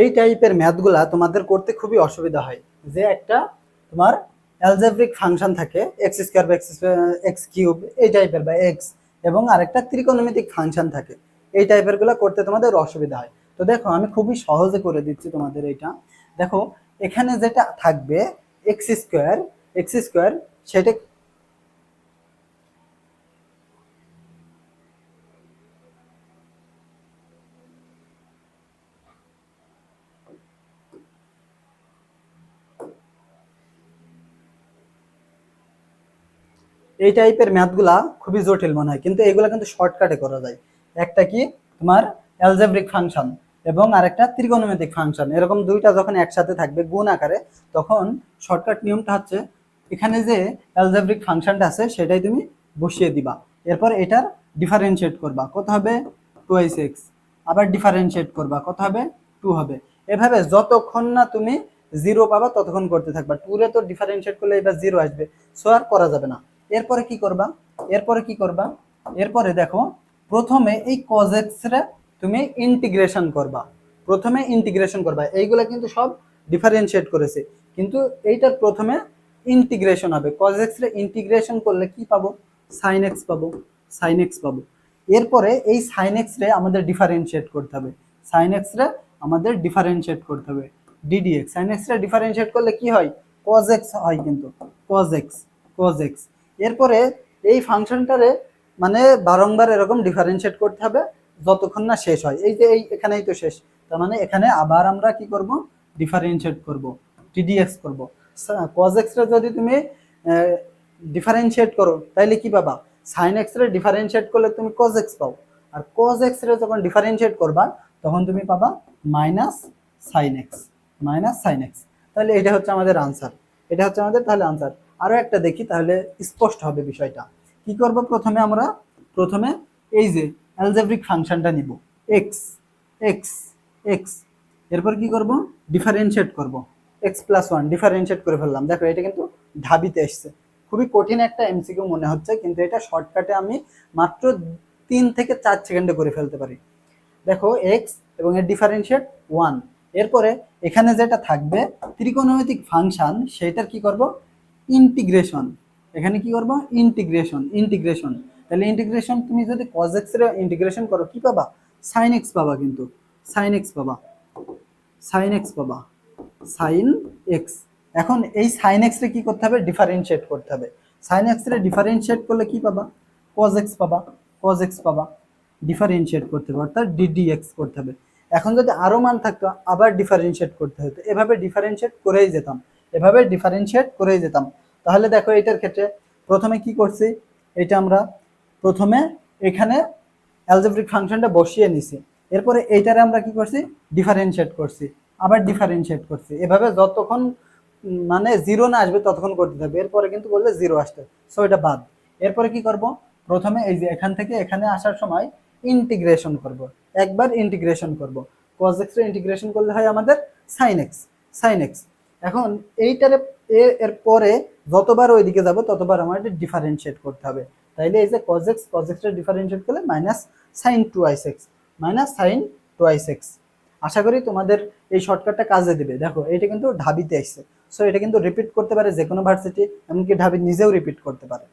এই টাইপের ম্যাথগুলা তোমাদের করতে খুবই অসুবিধা হয়। যে একটা তোমার অ্যালজেব্রিক ফাংশন থাকে এক্স স্কোয়ার বা এক্স কিউব এই টাইপের বা এক্স, এবং আরেকটা ত্রিকোণমিতিক ফাংশন থাকে, এই টাইপের গুলো করতে তোমাদের অসুবিধা হয়। তো দেখো আমি খুবই সহজে করে দিচ্ছি তোমাদের এইটা। দেখো এখানে যেটা থাকবে এক্স স্কোয়ার সেটা এই টাইপের ম্যাথগুলা খুবই জটিল মনে হয়, কিন্তু এগুলা কিন্তু শর্টকাটে করা যায়। একটা কি তোমার অ্যালজেব্রিক ফাংশন এবং আরেকটা ত্রিকোণমিতিক ফাংশন, এরকম দুইটা যখন একসাথে থাকবে গুণ আকারে, তখন শর্টকাট নিয়মটা হচ্ছে এখানে যে অ্যালজেব্রিক ফাংশনটা আছে সেটাই তুমি বসিয়ে দিবা। এরপর এটার ডিফারেন্সিয়েট করবা, কত হবে 2x, আবার ডিফারেন্সিয়েট করবা, কত হবে 2 হবে। এভাবে যতক্ষণ না তুমি জিরো পাবা ততক্ষণ করতে থাকবা। 2 রে তো ডিফারেন্সিয়েট করলে এবার জিরো আসবে, সো আর করা যাবে না। এরপরে কি করবা, এরপরে দেখো প্রথমে এই cos x রে তুমি ইন্টিগ্রেশন করবা, এইগুলা কিন্তু সব ডিফারেন্সিয়েট করেছে, কিন্তু এইটার প্রথমে ইন্টিগ্রেশন হবে। cos x রে ইন্টিগ্রেশন করলে কি পাবো, sin x পাবো, এরপরে এই sin x রে আমাদের ডিফারেন্সিয়েট করতে হবে, ddx। sin x রে ডিফারেন্সিয়েট করলে কি হয়, cos x হয়, কিন্তু cos x। এরপরে এই ফাংশনটারে মানে বারংবার এরকম ডিফারেন্সিয়েট করতে হবে যতক্ষণ না শেষ হয়। এই যে এখানেই তো শেষ, তার মানে এখানে আবার আমরা কি করব, ডিফারেন্সিয়েট করব, ddx করব। cos x রে যদি তুমি ডিফারেন্সিয়েট করো তাহলে কি পাবা, sin x রে ডিফারেন্সিয়েট করলে তুমি cos x পাও, আর cos x রে যখন ডিফারেন্সিয়েট করবা তখন তুমি পাবা মাইনাস sin x। তাহলে এটা হচ্ছে আমাদের আনসার, তাহলে আনসার। আরো একটা দেখি তাহলে স্পষ্ট হবে বিষয়টা। কি করব, প্রথমে এই যে অ্যালজেব্রিক ফাংশনটা নিব x, এরপর কি করব, ডিফারেন্সিয়েট করব x + 1, ডিফারেন্সিয়েট করে ফেললাম। দেখো এটা কিন্তু ঢাবিতে এসছে, খুবই কঠিন একটা এমসিকিউ মনে হচ্ছে, কিন্তু এটা শর্টকাটে আমি মাত্র 3 থেকে 4 সেকেন্ডে করে ফেলতে পারি। দেখো x এবং এর ডিফারেন্সিয়েট 1, এরপরে এখানে যেটা থাকবে ত্রিকোণমিতিক ফাংশন সেটার কি করব, ইন্টিগ্রেশন। এখানে কি করব, ইন্টিগ্রেশন। তাহলে ইন্টিগ্রেশন তুমি যদি cos x এর ইন্টিগ্রেশন করো কি পাবা, sin x পাবা, কিন্তু sin x পাবা, sin x। এখন এই sin x রে কি করতে হবে, ডিফারেন্সিয়েট করতে হবে। sin x রে ডিফারেন্সিয়েট করলে কি পাবা, cos x পাবা, ডিফারেন্সিয়েট করতে হবে, অর্থাৎ ddx করতে হবে। এখন যদি আরো মান থাকতো আবার ডিফারেন্সিয়েট করতে হতো, এভাবে ডিফারেন্সিয়েট করেই যেতাম। তাহলে দেখো এটার ক্ষেত্রে প্রথমে কি করছি, এটা আমরা প্রথমে এখানে অ্যালজেব্রিক ফাংশনটা বসিয়ে নিছি, এরপরে এইটারে আমরা কি করছি, ডিফারেন্সিয়েট করছি, আবার ডিফারেন্সিয়েট করছি, এভাবে যতক্ষণ মানে জিরো না আসবে ততক্ষণ করতে থাকবে। এরপরে কিন্তু বললে জিরো আসতে, সো এটা বাদ। এরপরে কি করব, প্রথমে এই যে এখান থেকে এখানে আসার সময় ইন্টিগ্রেশন করব, একবার ইন্টিগ্রেশন করব। cos x এর ইন্টিগ্রেশন করলে হয় আমাদের sin x। এখন এইটারে এর পরে যতবার ওইদিকে যাব ততবার আমাদের ডিফারেন্সিয়েট করতে হবে। তাইলে এই যে cos x এর ডিফারেন্সিয়েট করলে sin 2x। আশা করি তোমাদের এই শর্টকাটটা কাজে দিবে। দেখো এটা কিন্তু ঢাবিতে আসছে, সো এটা কিন্তু রিপিট করতে পারে যে কোনো ভার্সিটি, এমনকি ঢাবি নিজেও রিপিট করতে পারে।